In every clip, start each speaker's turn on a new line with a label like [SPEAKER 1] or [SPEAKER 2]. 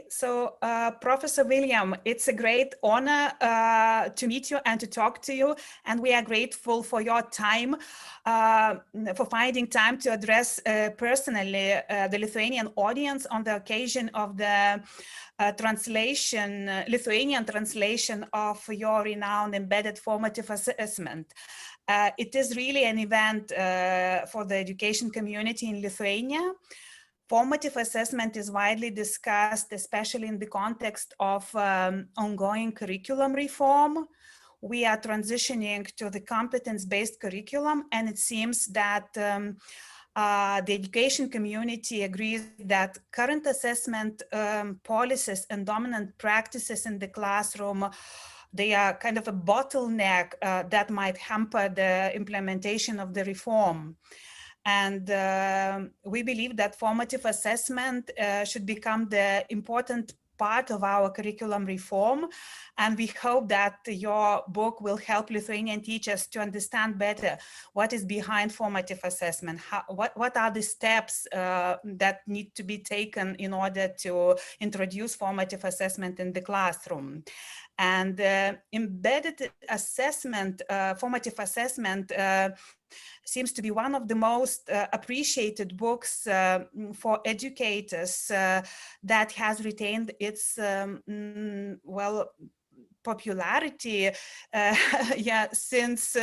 [SPEAKER 1] So Professor William, it's a great honor to meet you and to talk to you. And we are grateful for your time, for finding time to address personally the Lithuanian audience on the occasion of the Lithuanian translation of your renowned embedded formative assessment. It is really an event for the education community in Lithuania. Formative assessment is widely discussed, especially in the context of ongoing curriculum reform. We are transitioning to the competence-based curriculum, and it seems that the education community agrees that current assessment policies and dominant practices in the classroom, they are kind of a bottleneck that might hamper the implementation of the reform. And we believe that formative assessment should become the important part of our curriculum reform. And we hope that your book will help Lithuanian teachers to understand better what is behind formative assessment, what are the steps that need to be taken in order to introduce formative assessment in the classroom. And embedded assessment, formative assessment, seems to be one of the most appreciated books for educators that has retained its, well, popularity since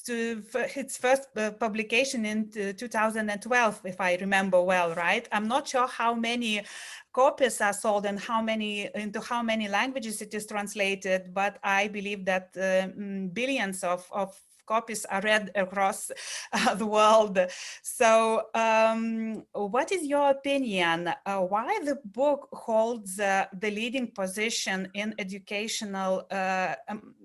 [SPEAKER 1] its first publication in 2012, if I remember well, right? I'm not sure how many copies are sold and into how many languages it is translated, but I believe that billions of copies are read across the world. So what is your opinion? Why the book holds the leading position in educational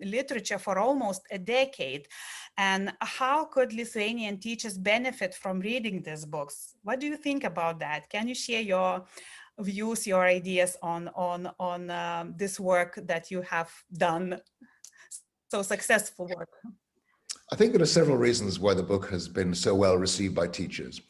[SPEAKER 1] literature for almost a decade? And how could Lithuanian teachers benefit from reading these books? What do you think about that? Can you share your views, your ideas on this work that you have done, so successful work?
[SPEAKER 2] I think there are several reasons why the book has been so well received by teachers.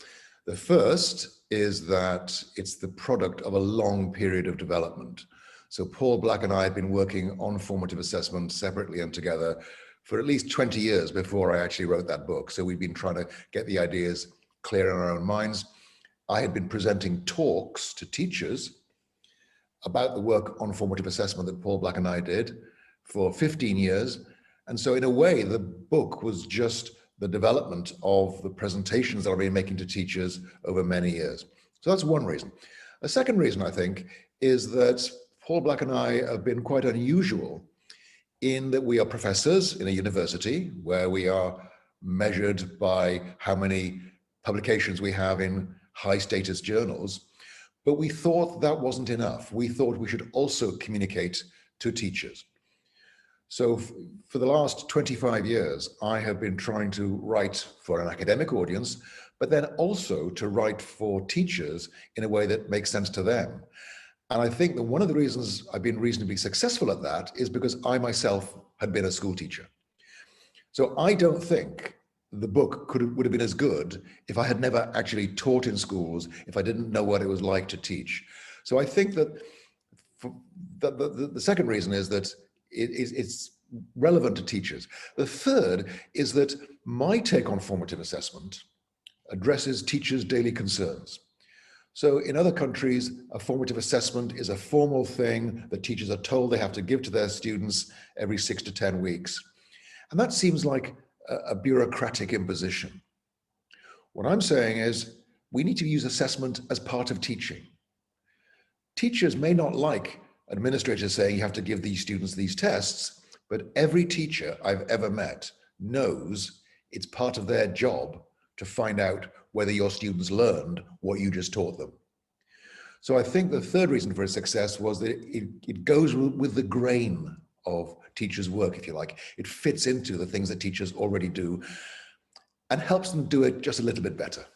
[SPEAKER 2] The first is that it's the product of a long period of development. So Paul Black and I had been working on formative assessment separately and together for at least 20 years before I actually wrote that book. So we've been trying to get the ideas clear in our own minds. I had been presenting talks to teachers about the work on formative assessment that Paul Black and I did for 15 years. And so in a way, the book was just the development of the presentations that I've been making to teachers over many years. So that's one reason. A second reason, I think, is that Paul Black and I have been quite unusual in that we are professors in a university where we are measured by how many publications we have in high status journals. But we thought that wasn't enough. We thought we should also communicate to teachers. So for the last 25 years, I have been trying to write for an academic audience, but then also to write for teachers in a way that makes sense to them. And I think that one of the reasons I've been reasonably successful at that is because I myself had been a school teacher. So I don't think the book would have been as good if I had never actually taught in schools, if I didn't know what it was like to teach. So I think that the second reason is that it's relevant to teachers. The third is that my take on formative assessment addresses teachers' daily concerns. So in other countries, a formative assessment is a formal thing that teachers are told they have to give to their students every 6 to 10 weeks. And that seems like a bureaucratic imposition. What I'm saying is we need to use assessment as part of teaching. Teachers may not like administrators saying you have to give these students these tests, but every teacher I've ever met knows it's part of their job to find out whether your students learned what you just taught them. So I think the third reason for its success was that it goes with the grain of teachers' work, if you like. It fits into the things that teachers already do and helps them do it just a little bit better.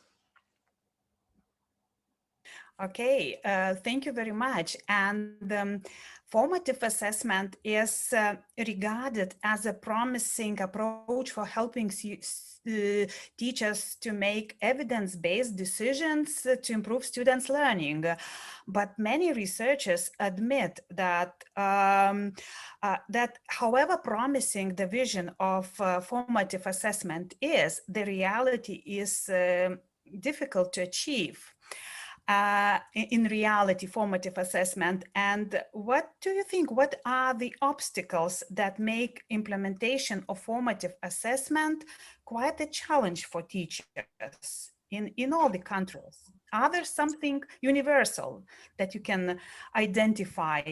[SPEAKER 1] Okay, thank you very much. And formative assessment is regarded as a promising approach for helping teachers to make evidence-based decisions to improve students' learning. But many researchers admit that that however promising the vision of formative assessment is, the reality is difficult to achieve. In reality, formative assessment. And what do you think, what are the obstacles that make implementation of formative assessment quite a challenge for teachers in all the countries? Are there something universal that you can identify?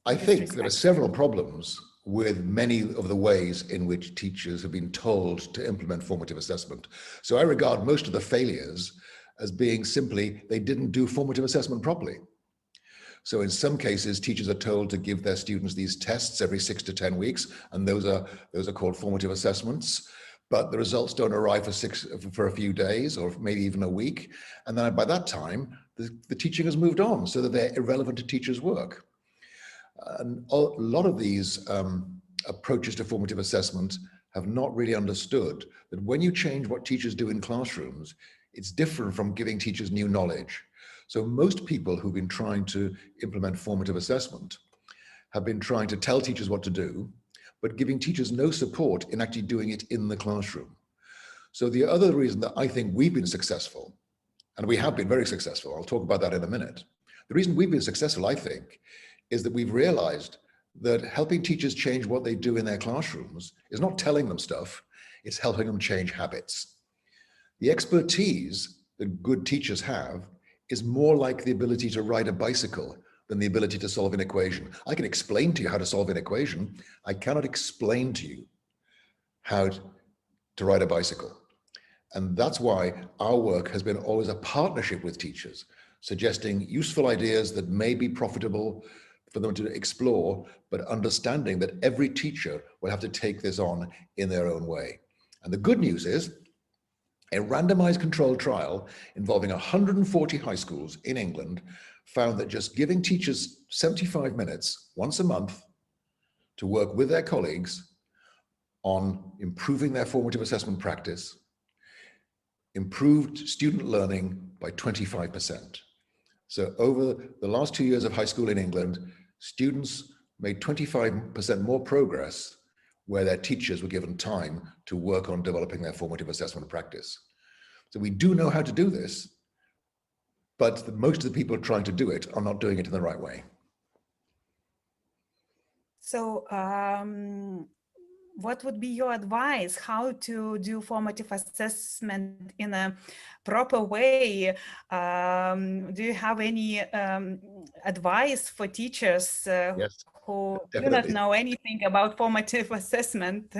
[SPEAKER 2] I think there are several problems with many of the ways in which teachers have been told to implement formative assessment. So I regard most of the failures as being simply they didn't do formative assessment properly. So in some cases, teachers are told to give their students these tests every 6 to 10 weeks, and those are called formative assessments. But the results don't arrive for a few days or maybe even a week. And then by that time, the teaching has moved on so that they're irrelevant to teachers' work. And a lot of these approaches to formative assessment have not really understood that when you change what teachers do in classrooms, it's different from giving teachers new knowledge. So most people who've been trying to implement formative assessment have been trying to tell teachers what to do, but giving teachers no support in actually doing it in the classroom. So the other reason that I think we've been successful, and we have been very successful, I'll talk about that in a minute. The reason we've been successful, I think, is that we've realized that helping teachers change what they do in their classrooms is not telling them stuff, it's helping them change habits. The expertise that good teachers have is more like the ability to ride a bicycle than the ability to solve an equation. I can explain to you how to solve an equation. I cannot explain to you how to ride a bicycle. And that's why our work has been always a partnership with teachers, suggesting useful ideas that may be profitable for them to explore, but understanding that every teacher will have to take this on in their own way. And the good news is, a randomized controlled trial involving 140 high schools in England found that just giving teachers 75 minutes once a month to work with their colleagues on improving their formative assessment practice improved student learning by 25%. So over the last 2 years of high school in England, students made 25% more progress where their teachers were given time to work on developing their formative assessment practice. So we do know how to do this, but most of the people trying to do it are not doing it in the right way.
[SPEAKER 1] So what would be your advice how to do formative assessment in a proper way? Do you have any advice for teachers
[SPEAKER 2] Yes,
[SPEAKER 1] who
[SPEAKER 2] definitely.
[SPEAKER 1] do not know anything about formative assessment?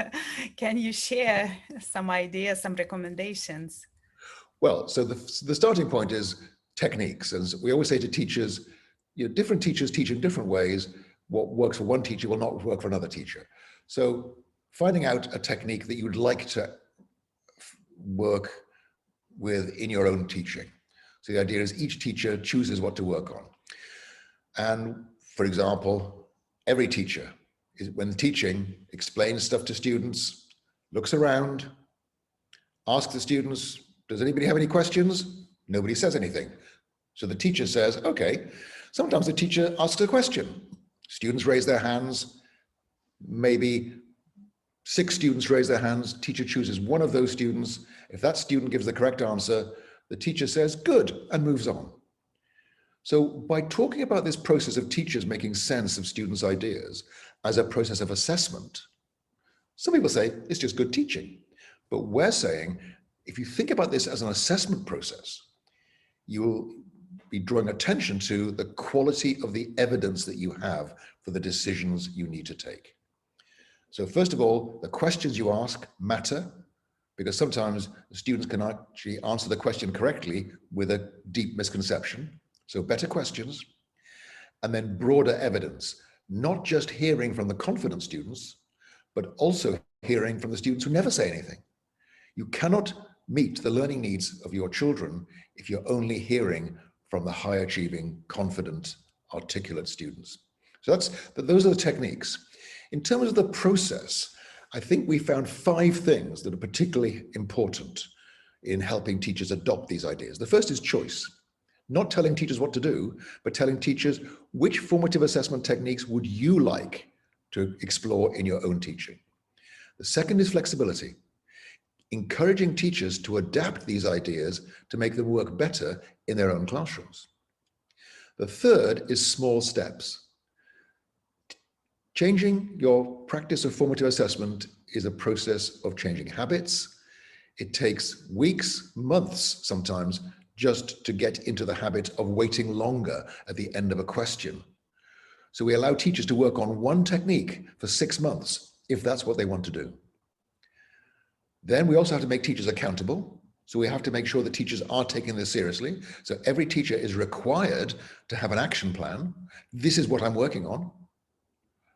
[SPEAKER 1] Can you share some ideas, some recommendations?
[SPEAKER 2] Well, so the starting point is techniques. As we always say to teachers, different teachers teach in different ways. What works for one teacher will not work for another teacher. So finding out a technique that you would like to work with in your own teaching. So the idea is each teacher chooses what to work on. And for example, every teacher, when teaching, explains stuff to students, looks around, asks the students, does anybody have any questions? Nobody says anything. So the teacher says, okay. Sometimes the teacher asks a question. Students raise their hands. Maybe 6 students raise their hands. Teacher chooses one of those students. If that student gives the correct answer, the teacher says, good, and moves on. So by talking about this process of teachers making sense of students' ideas as a process of assessment, some people say it's just good teaching. But we're saying, if you think about this as an assessment process, you will be drawing attention to the quality of the evidence that you have for the decisions you need to take. So first of all, the questions you ask matter, because sometimes the students can actually answer the question correctly with a deep misconception. So better questions, and then broader evidence, not just hearing from the confident students, but also hearing from the students who never say anything. You cannot meet the learning needs of your children if you're only hearing from the high achieving, confident, articulate students. So those are the techniques. In terms of the process, I think we found 5 things that are particularly important in helping teachers adopt these ideas. The first is choice. Not telling teachers what to do, but telling teachers which formative assessment techniques would you like to explore in your own teaching. The second is flexibility. Encouraging teachers to adapt these ideas to make them work better in their own classrooms. The third is small steps. Changing your practice of formative assessment is a process of changing habits. It takes weeks, months sometimes, just to get into the habit of waiting longer at the end of a question. So we allow teachers to work on one technique for 6 months, if that's what they want to do. Then we also have to make teachers accountable. So we have to make sure that teachers are taking this seriously. So every teacher is required to have an action plan. This is what I'm working on.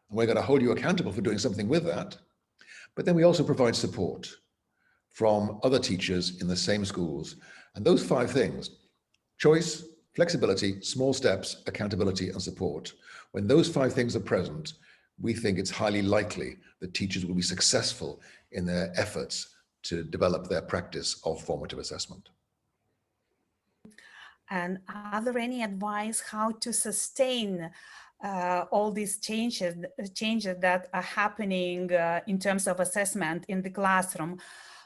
[SPEAKER 2] And we're going to hold you accountable for doing something with that. But then we also provide support from other teachers in the same schools. And those 5 things, choice, flexibility, small steps, accountability, and support. When those 5 things are present, we think it's highly likely that teachers will be successful in their efforts to develop their practice of formative assessment.
[SPEAKER 1] And are there any advice how to sustain all these changes that are happening in terms of assessment in the classroom?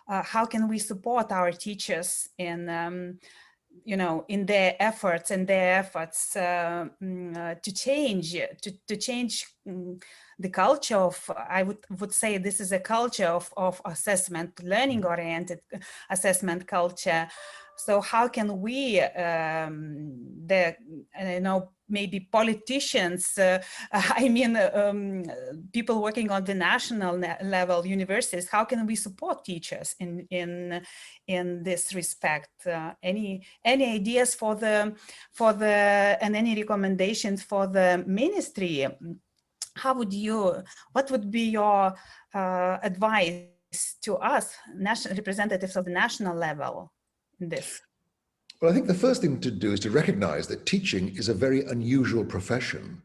[SPEAKER 1] How can we support our teachers in in their efforts to change the culture of, I would say this is a culture of assessment, learning-oriented assessment culture. So how can we, maybe politicians, people working on the national level, universities, how can we support teachers in this respect? Any ideas for the and any recommendations for the ministry? What would be your advice to us, national representatives of the national level in this?
[SPEAKER 2] Well, I think the first thing to do is to recognize that teaching is a very unusual profession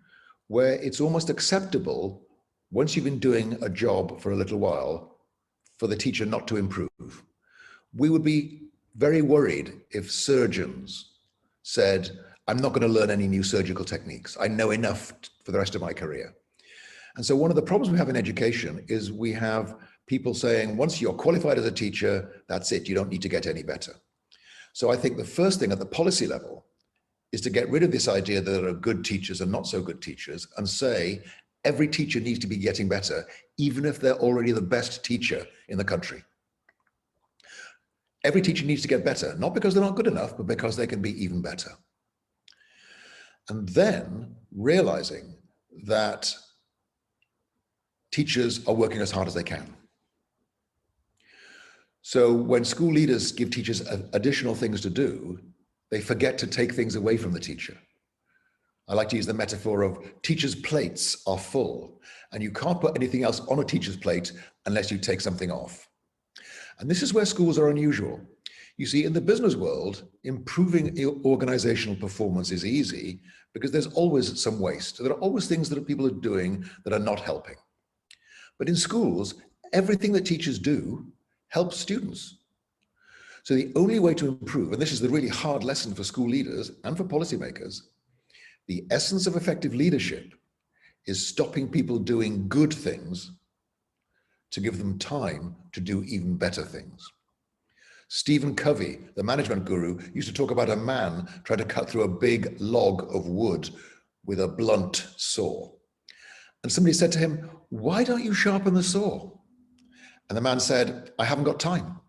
[SPEAKER 2] where it's almost acceptable, once you've been doing a job for a little while, for the teacher not to improve. We would be very worried if surgeons said, I'm not going to learn any new surgical techniques. I know enough for the rest of my career. And so one of the problems we have in education is we have people saying, once you're qualified as a teacher, that's it, you don't need to get any better. So I think the first thing at the policy level is to get rid of this idea that there are good teachers and not so good teachers, and say every teacher needs to be getting better, even if they're already the best teacher in the country. Every teacher needs to get better, not because they're not good enough, but because they can be even better. And then realizing that teachers are working as hard as they can. So when school leaders give teachers additional things to do, they forget to take things away from the teacher. I like to use the metaphor of teachers' plates are full, and you can't put anything else on a teacher's plate unless you take something off. And this is where schools are unusual. You see, in the business world, improving organizational performance is easy because there's always some waste. There are always things that people are doing that are not helping. But in schools, everything that teachers do helps students. So the only way to improve, and this is the really hard lesson for school leaders and for policymakers, the essence of effective leadership is stopping people doing good things to give them time to do even better things. Stephen Covey, the management guru, used to talk about a man trying to cut through a big log of wood with a blunt saw. And somebody said to him, "Why don't you sharpen the saw?" And the man said, "I haven't got time."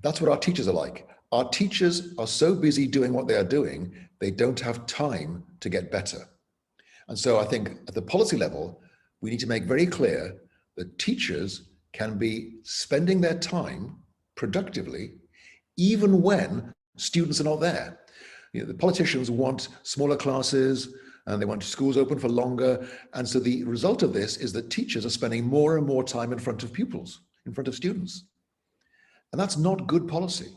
[SPEAKER 2] That's what our teachers are like. Our teachers are so busy doing what they are doing, they don't have time to get better. And so I think at the policy level, we need to make very clear that teachers can be spending their time productively, even when students are not there. You know, the politicians want smaller classes, and they want schools open for longer. And so the result of this is that teachers are spending more and more time in front of pupils, in front of students. And that's not good policy.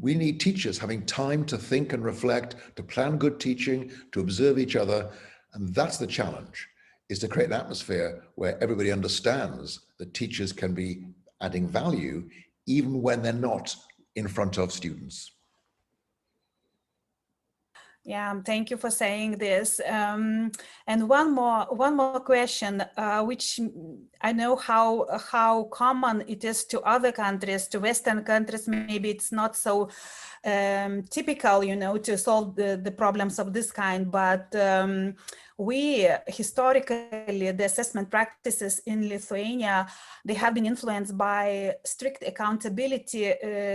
[SPEAKER 2] We need teachers having time to think and reflect, to plan good teaching, to observe each other. And that's the challenge, is to create an atmosphere where everybody understands that teachers can be adding value even when they're not in front of students.
[SPEAKER 1] Yeah, thank you for saying this. And one more question, which I know how common it is to other countries, to Western countries. Maybe it's not so typical, you know, to solve the problems of this kind, but we historically, the assessment practices in Lithuania, they have been influenced by strict accountability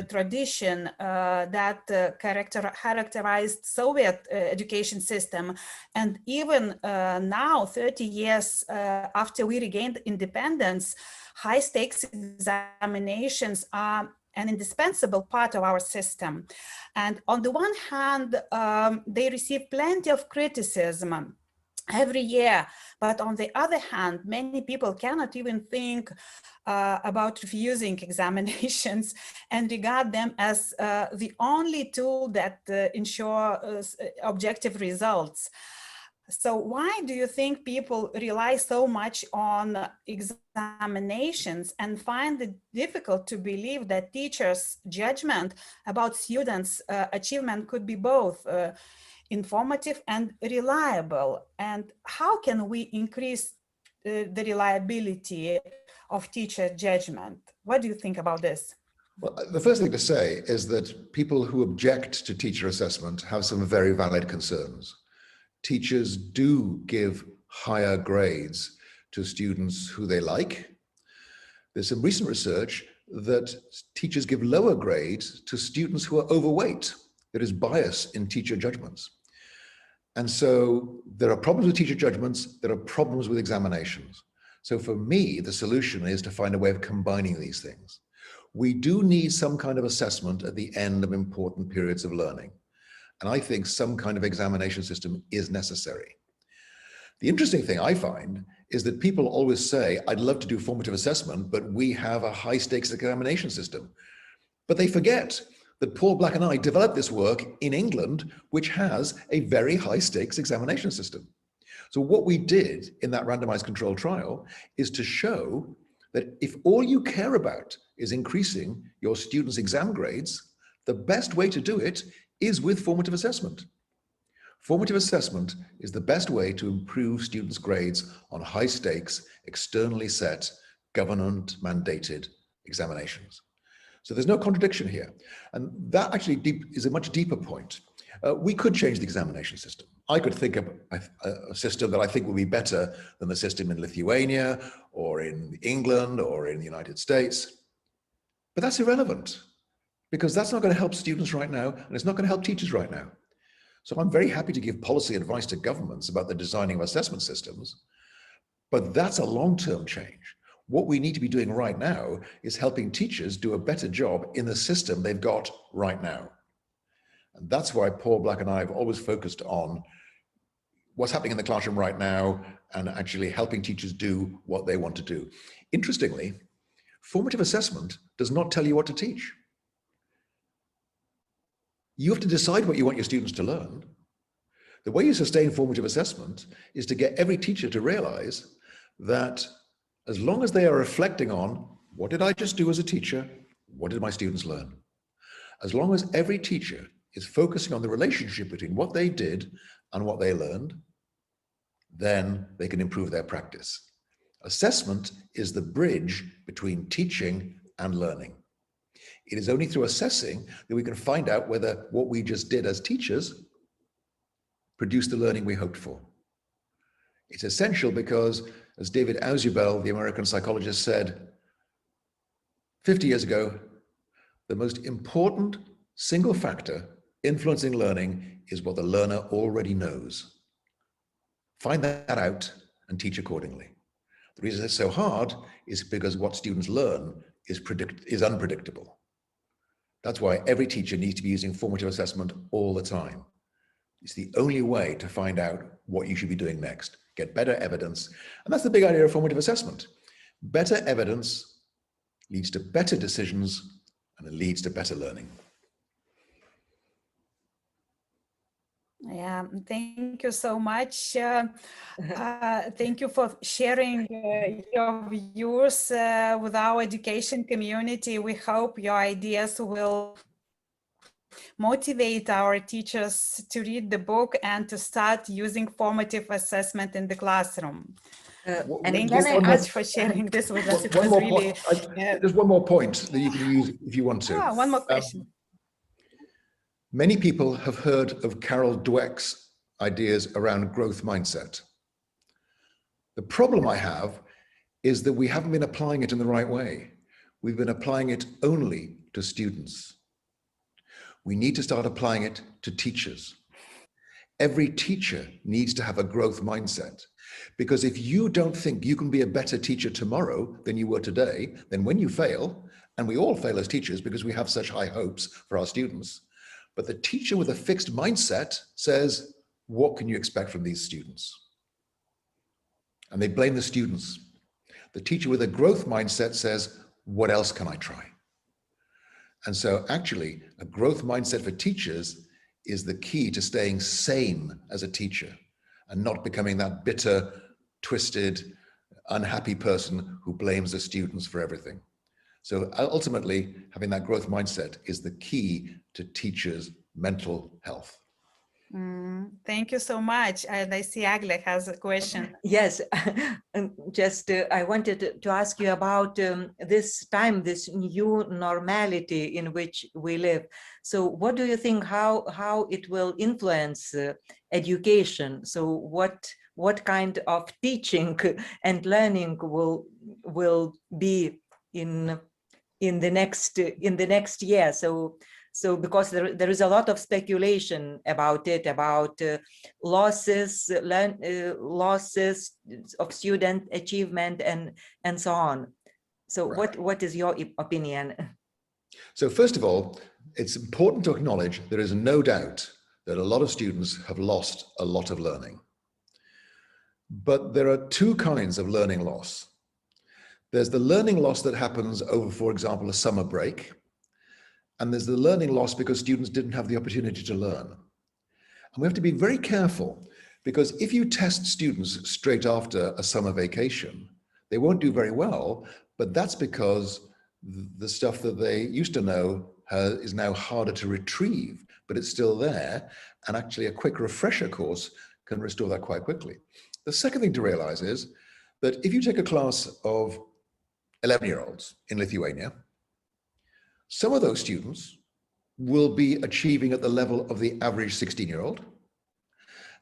[SPEAKER 1] tradition that characterized Soviet education system. And even now, 30 years after we regained independence, high stakes examinations are an indispensable part of our system. And on the one hand, they receive plenty of criticism every year, but on the other hand, many people cannot even think about refusing examinations and regard them as the only tool that ensure objective results. So why do you think people rely so much on examinations and find it difficult to believe that teachers' judgment about students' achievement could be both informative and reliable? And how can we increase the reliability of teacher judgment? What do you think about this?
[SPEAKER 2] Well, the first thing to say is that people who object to teacher assessment have some very valid concerns. Teachers do give higher grades to students who they like. There's some recent research that teachers give lower grades to students who are overweight. There is bias in teacher judgments. And so there are problems with teacher judgments, there are problems with examinations. So for me, the solution is to find a way of combining these things. We do need some kind of assessment at the end of important periods of learning. And I think some kind of examination system is necessary. The interesting thing I find is that people always say, I'd love to do formative assessment, but we have a high stakes examination system. But they forget that Paul Black and I developed this work in England, which has a very high stakes examination system. So what we did in that randomized controlled trial is to show that if all you care about is increasing your students' exam grades, the best way to do it is with formative assessment. Formative assessment is the best way to improve students' grades on high stakes, externally set, government mandated examinations. So there's no contradiction here. And that actually is a much deeper point. We could change the examination system. I could think of a system that I think would be better than the system in Lithuania or in England or in the United States. But that's irrelevant, because that's not going to help students right now, and it's not going to help teachers right now. So I'm very happy to give policy advice to governments about the designing of assessment systems, but that's a long-term change. What we need to be doing right now is helping teachers do a better job in the system they've got right now. And that's why Paul Black and I have always focused on what's happening in the classroom right now and actually helping teachers do what they want to do. Interestingly, formative assessment does not tell you what to teach. You have to decide what you want your students to learn. The way you sustain formative assessment is to get every teacher to realize that as long as they are reflecting on, what did I just do as a teacher? What did my students learn? As long as every teacher is focusing on the relationship between what they did and what they learned, then they can improve their practice. Assessment is the bridge between teaching and learning. It is only through assessing that we can find out whether what we just did as teachers produced the learning we hoped for. It's essential because, as David Ausubel, the American psychologist, said 50 years ago, the most important single factor influencing learning is what the learner already knows. Find that out and teach accordingly. The reason it's so hard is because what students learn is unpredictable. That's why every teacher needs to be using formative assessment all the time. It's the only way to find out what you should be doing next. Get better evidence. And that's the big idea of formative assessment. Better evidence leads to better decisions, and it leads to better learning.
[SPEAKER 1] Yeah, thank you so much. Thank you for sharing your views with our education community. We hope your ideas will motivate our teachers to read the book and to start using formative assessment in the classroom. Thank you so much for sharing this with us. It was really...
[SPEAKER 2] There's one more point that you can use if you want to.
[SPEAKER 1] One more question.
[SPEAKER 2] Many people have heard of Carol Dweck's ideas around growth mindset. The problem I have is that we haven't been applying it in the right way. We've been applying it only to students. We need to start applying it to teachers. Every teacher needs to have a growth mindset, because if you don't think you can be a better teacher tomorrow than you were today, then when you fail, and we all fail as teachers because we have such high hopes for our students, but the teacher with a fixed mindset says, what can you expect from these students? And they blame the students. The teacher with a growth mindset says, what else can I try? And so actually, a growth mindset for teachers is the key to staying sane as a teacher and not becoming that bitter, twisted, unhappy person who blames the students for everything. So ultimately, having that growth mindset is the key to teachers' mental health.
[SPEAKER 1] Thank you so much. And I see Agle has a question.
[SPEAKER 3] Yes, just I wanted to ask you about this time, this new normality in which we live. So what do you think, how it will influence education? So what kind of teaching and learning will be in the next year? So because there is a lot of speculation about it, about losses of student achievement and so on. So right. What is your opinion?
[SPEAKER 2] So first of all, it's important to acknowledge there is no doubt that a lot of students have lost a lot of learning. But there are two kinds of learning loss. There's the learning loss that happens over, for example, a summer break. And there's the learning loss because students didn't have the opportunity to learn. And we have to be very careful, because if you test students straight after a summer vacation, they won't do very well, but that's because the stuff that they used to know is now harder to retrieve, but it's still there. And actually a quick refresher course can restore that quite quickly. The second thing to realize is that if you take a class of 11-year-olds in Lithuania, some of those students will be achieving at the level of the average 16-year-old,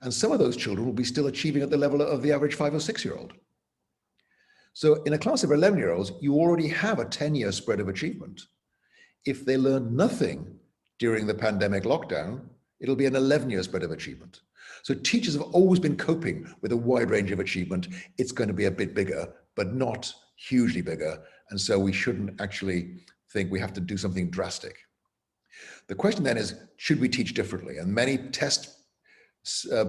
[SPEAKER 2] and some of those children will be still achieving at the level of the average 5 or 6-year-old. So in a class of 11-year-olds, you already have a 10-year spread of achievement. If they learn nothing during the pandemic lockdown, it'll be an 11-year spread of achievement. So teachers have always been coping with a wide range of achievement. It's going to be a bit bigger, but not hugely bigger. And so we shouldn't actually think we have to do something drastic. The question then is, should we teach differently? And many test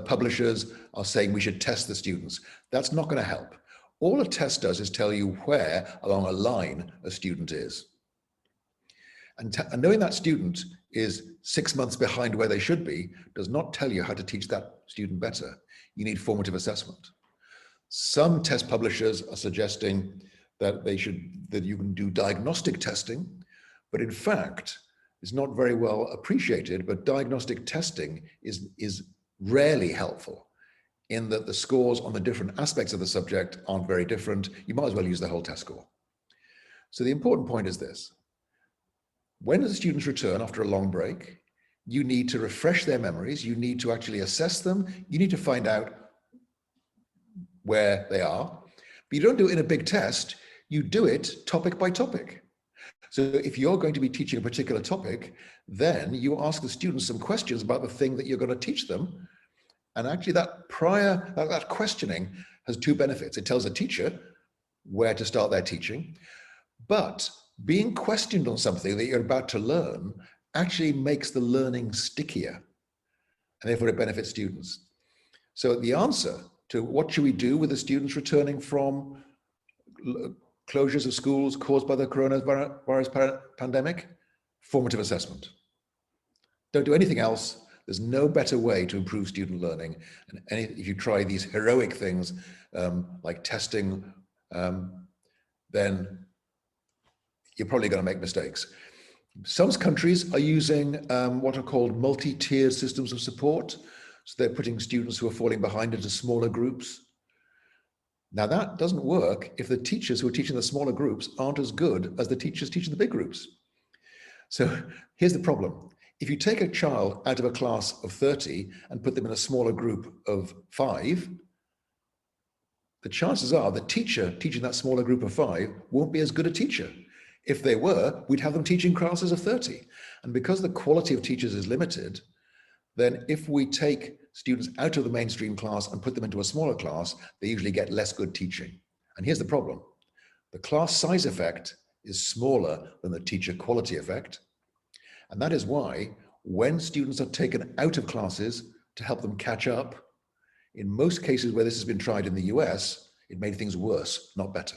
[SPEAKER 2] publishers are saying we should test the students. That's not going to help. All a test does is tell you where along a line a student is. And knowing that student is 6 months behind where they should be does not tell you how to teach that student better. You need formative assessment. Some test publishers are suggesting that you can do diagnostic testing, but in fact, it's not very well appreciated, but diagnostic testing is rarely helpful in that the scores on the different aspects of the subject aren't very different. You might as well use the whole test score. So the important point is this: when the students return after a long break, you need to refresh their memories, you need to actually assess them, you need to find out where they are, but you don't do it in a big test. You do it topic by topic. So if you're going to be teaching a particular topic, then you ask the students some questions about the thing that you're going to teach them. And actually that questioning has two benefits. It tells the teacher where to start their teaching, but being questioned on something that you're about to learn actually makes the learning stickier, and therefore it benefits students. So the answer to what should we do with the students returning from closures of schools caused by the coronavirus pandemic, formative assessment. Don't do anything else. There's no better way to improve student learning. And if you try these heroic things like testing, then you're probably going to make mistakes. Some countries are using what are called multi-tiered systems of support. So they're putting students who are falling behind into smaller groups. Now that doesn't work if the teachers who are teaching the smaller groups aren't as good as the teachers teaching the big groups. So here's the problem. If you take a child out of a class of 30 and put them in a smaller group of 5, the chances are the teacher teaching that smaller group of 5 won't be as good a teacher. If they were, we'd have them teaching classes of 30. And because the quality of teachers is limited, then if we take students out of the mainstream class and put them into a smaller class, they usually get less good teaching. And here's the problem. The class size effect is smaller than the teacher quality effect. And that is why when students are taken out of classes to help them catch up, in most cases where this has been tried in the US, it made things worse, not better.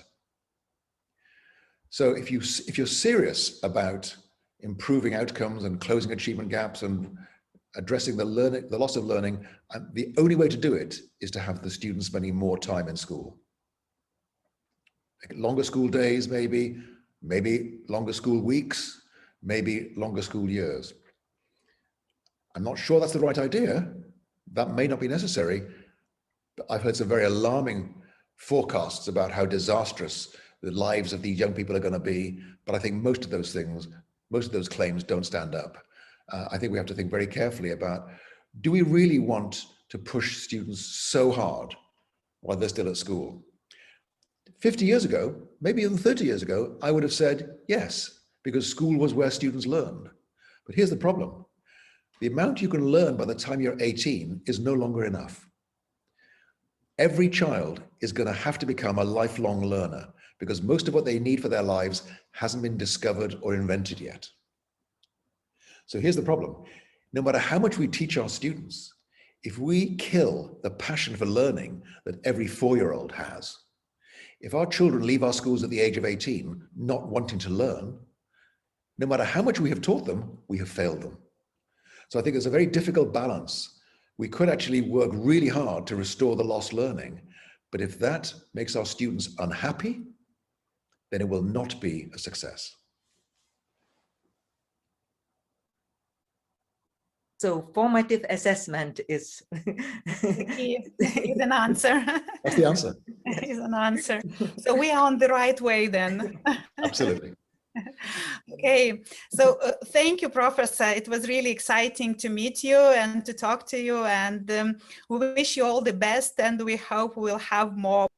[SPEAKER 2] So if you're serious about improving outcomes and closing achievement gaps and addressing the loss of learning, the only way to do it is to have the students spending more time in school. Longer school days, maybe longer school weeks, maybe longer school years. I'm not sure that's the right idea. That may not be necessary, but I've heard some very alarming forecasts about how disastrous the lives of these young people are going to be. But I think most of those claims don't stand up. I think we have to think very carefully about, do we really want to push students so hard while they're still at school? 50 years ago, maybe even 30 years ago, I would have said yes, because school was where students learned. But here's the problem. The amount you can learn by the time you're 18 is no longer enough. Every child is going to have to become a lifelong learner because most of what they need for their lives hasn't been discovered or invented yet. So here's the problem. No matter how much we teach our students, if we kill the passion for learning that every 4-year-old has, if our children leave our schools at the age of 18 not wanting to learn, no matter how much we have taught them, we have failed them. So I think there's a very difficult balance. We could actually work really hard to restore the lost learning, but if that makes our students unhappy, then it will not be a success.
[SPEAKER 3] So formative assessment is
[SPEAKER 1] an answer.
[SPEAKER 2] That's the answer.
[SPEAKER 1] Is an answer. So we are on the right way then.
[SPEAKER 2] Absolutely.
[SPEAKER 1] Okay, so thank you, Professor. It was really exciting to meet you and to talk to you, and we wish you all the best, and we hope we'll have more.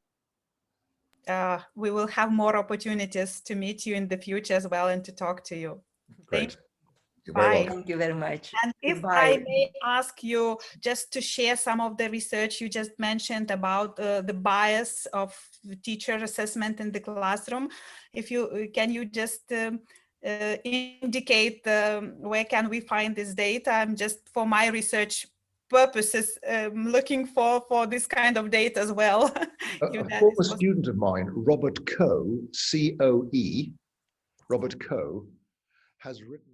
[SPEAKER 1] We will have more opportunities to meet you in the future as well and to talk to you.
[SPEAKER 2] Great. You're very welcome.
[SPEAKER 3] Thank you very much.
[SPEAKER 1] And if
[SPEAKER 3] Goodbye.
[SPEAKER 1] I may ask you just to share some of the research you just mentioned about the bias of teacher assessment in the classroom, can you just indicate where can we find this data? I'm just for my research purposes looking for this kind of data as well.
[SPEAKER 2] A former student of mine, Robert Coe, C-O-E, Robert Coe, has written